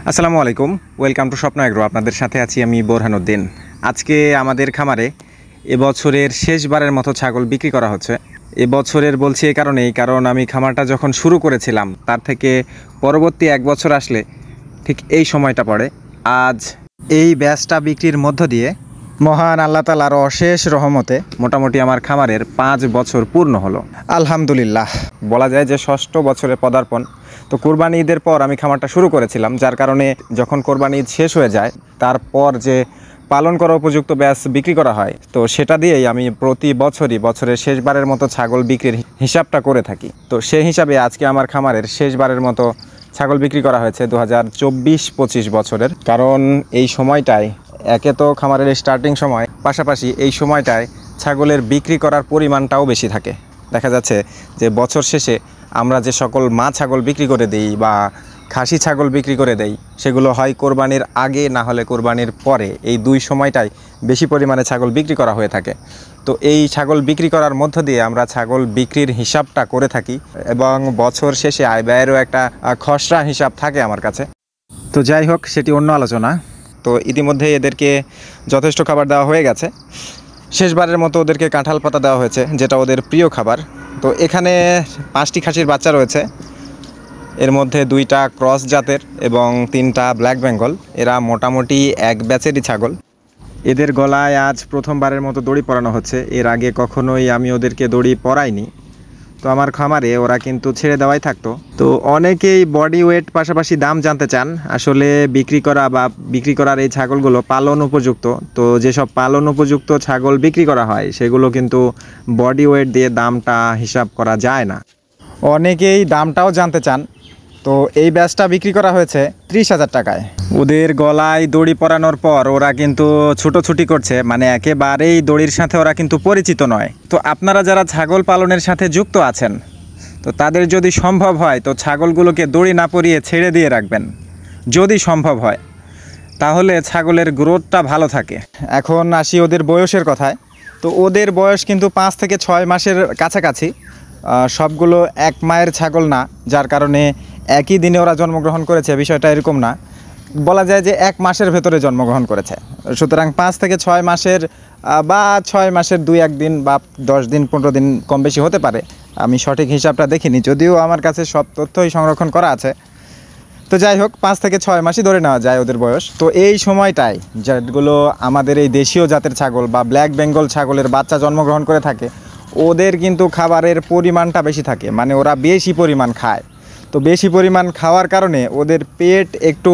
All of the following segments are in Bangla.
আসসালামু আলাইকুম, ওয়েলকাম টু স্বপ্ন এগ্রো। আপনাদের সাথে আছি আমি বোরহানুদ্দিন। আজকে আমাদের খামারে এবছরের শেষবারের মতো ছাগল বিক্রি করা হচ্ছে। এবছরের বলছি এই কারণেই, কারণ আমি খামারটা যখন শুরু করেছিলাম তার থেকে পরবর্তী এক বছর আসলে ঠিক এই সময়টা পড়ে। আজ এই ব্যাচটা বিক্রির মধ্য দিয়ে মহান আল্লাহ তাআলার অশেষ রহমতে মোটামুটি আমার খামারের 5 বছর পূর্ণ হলো। আলহামদুলিল্লাহ, বলা যায় যে ষষ্ঠ বছরে পদার্পণ। তো কোরবানি ঈদের পর আমি খামারটা শুরু করেছিলাম, যার কারণে যখন কোরবানি ঈদ শেষ হয়ে যায় তারপর যে পালন করা উপযুক্ত ব্যাচ বিক্রি করা হয়, তো সেটা দিয়েই আমি প্রতি বছরই বছরের শেষবারের মতো ছাগল বিক্রির হিসাবটা করে থাকি। তো সেই হিসাবে আজকে আমার খামারের শেষবারের মতো ছাগল বিক্রি করা হয়েছে 2024-25 বছরের। কারণ এই সময়টায় একে তো খামারের স্টার্টিং সময়, পাশাপাশি এই সময়টায় ছাগলের বিক্রি করার পরিমাণটাও বেশি থাকে। দেখা যাচ্ছে যে বছর শেষে আমরা যে সকল মা ছাগল বিক্রি করে দিই বা খাসি ছাগল বিক্রি করে দেই, সেগুলো হয় কোরবানির আগে না হলে কোরবানির পরে, এই দুই সময়টাই বেশি পরিমাণে ছাগল বিক্রি করা হয়ে থাকে। তো এই ছাগল বিক্রি করার মধ্য দিয়ে আমরা ছাগল বিক্রির হিসাবটা করে থাকি এবং বছর শেষে আয় ব্যয়েরও একটা খসড়া হিসাব থাকে আমার কাছে। তো যাই হোক, সেটি অন্য আলোচনা। তো ইতিমধ্যে এদেরকে যথেষ্ট খাবার দেওয়া হয়ে গেছে। শেষবারের মতো ওদেরকে কাঁঠাল পাতা দেওয়া হয়েছে, যেটা ওদের প্রিয় খাবার। তো এখানে 5টি খাসির বাচ্চা রয়েছে, এর মধ্যে 2টা ক্রস জাতের এবং 3টা ব্ল্যাক বেঙ্গল। এরা মোটামুটি এক ব্যাচেরই ছাগল। এদের গলায় আজ প্রথমবারের মতো দড়ি পরানো হচ্ছে। এর আগে কখনোই আমি ওদেরকে দড়ি পরাইনি। তো আমার খামারে ওরা কিন্তু ছেড়ে দেওয়াই থাকতো। তো অনেকেই বডি ওয়েট পাশাপাশি দাম জানতে চান। আসলে বিক্রি করার এই ছাগলগুলো পালন উপযুক্ত। তো যেসব পালন উপযুক্ত ছাগল বিক্রি করা হয় সেগুলো কিন্তু বডি ওয়েট দিয়ে দামটা হিসাব করা যায় না। অনেকেই দামটাও জানতে চান। তো এই ব্যাচটা বিক্রি করা হয়েছে 30,000 টাকায়। ওদের গলায় দড়ি পরানোর পর ওরা কিন্তু ছুটোছুটি করছে, মানে একেবারেই দড়ির সাথে ওরা কিন্তু পরিচিত নয়। তো আপনারা যারা ছাগল পালনের সাথে যুক্ত আছেন, তো তাদের যদি সম্ভব হয় তো ছাগলগুলোকে দড়ি না পরিয়ে ছেড়ে দিয়ে রাখবেন, যদি সম্ভব হয়, তাহলে ছাগলের গ্রোথটা ভালো থাকে। এখন আসি ওদের বয়সের কথায়। তো ওদের বয়স কিন্তু 5 থেকে 6 মাসের কাছাকাছি। সবগুলো এক মায়ের ছাগল না, যার কারণে একই দিনে ওরা জন্মগ্রহণ করেছে বিষয়টা এরকম না। বলা যায় যে 1 মাসের ভেতরে জন্মগ্রহণ করেছে। সুতরাং 5 থেকে 6 মাসের বা 6 মাসের 2-1 দিন বা 10 দিন 15 দিন কম বেশি হতে পারে। আমি সঠিক হিসাবটা দেখিনি, যদিও আমার কাছে সব তথ্যই সংরক্ষণ করা আছে। তো যাই হোক, 5 থেকে 6 মাসই ধরে নেওয়া যায় ওদের বয়স। তো এই সময়টায় যেগুলো আমাদের এই দেশীয় জাতের ছাগল বা ব্ল্যাক বেঙ্গল ছাগলের বাচ্চা জন্মগ্রহণ করে থাকে, ওদের কিন্তু খাবারের পরিমাণটা বেশি থাকে, মানে ওরা বেশি পরিমাণ খায়। তো বেশি পরিমাণ খাওয়ার কারণে ওদের পেট একটু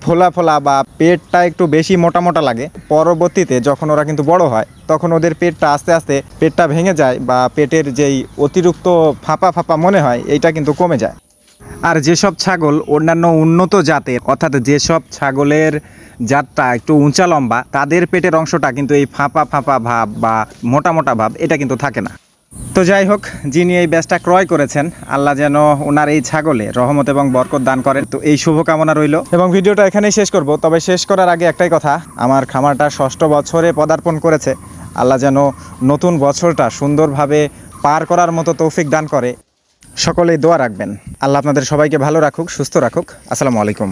ফোলা ফোলা বা পেটটা একটু বেশি মোটা মোটা লাগে। পরবর্তীতে যখন ওরা কিন্তু বড় হয় তখন ওদের পেটটা আস্তে আস্তে পেটটা ভেঙে যায় বা পেটের যেই অতিরিক্ত ফাঁপা ফাঁপা মনে হয়, এইটা কিন্তু কমে যায়। আর যেসব ছাগল অন্যান্য উন্নত জাতের, অর্থাৎ যেসব ছাগলের জাতটা একটু উঁচা লম্বা, তাদের পেটের অংশটা কিন্তু এই ফাঁপা ফাঁপা ভাব বা মোটা মোটা ভাব এটা কিন্তু থাকে না। তো যাই হোক, যিনি এই ব্যাচটা ক্রয় করেছেন, আল্লাহ যেন ওনার এই ছাগলে রহমত এবং বরকত দান করেন। তো এই শুভকামনা রইল এবং ভিডিওটা এখানেই শেষ করব। তবে শেষ করার আগে একটাই কথা, আমার খামারটা ষষ্ঠ বছরে পদার্পণ করেছে। আল্লাহ যেন নতুন বছরটা সুন্দরভাবে পার করার মতো তৌফিক দান করে। সকলেই দোয়া রাখবেন। আল্লাহ আপনাদের সবাইকে ভালো রাখুক, সুস্থ রাখুক। আসসালামু আলাইকুম।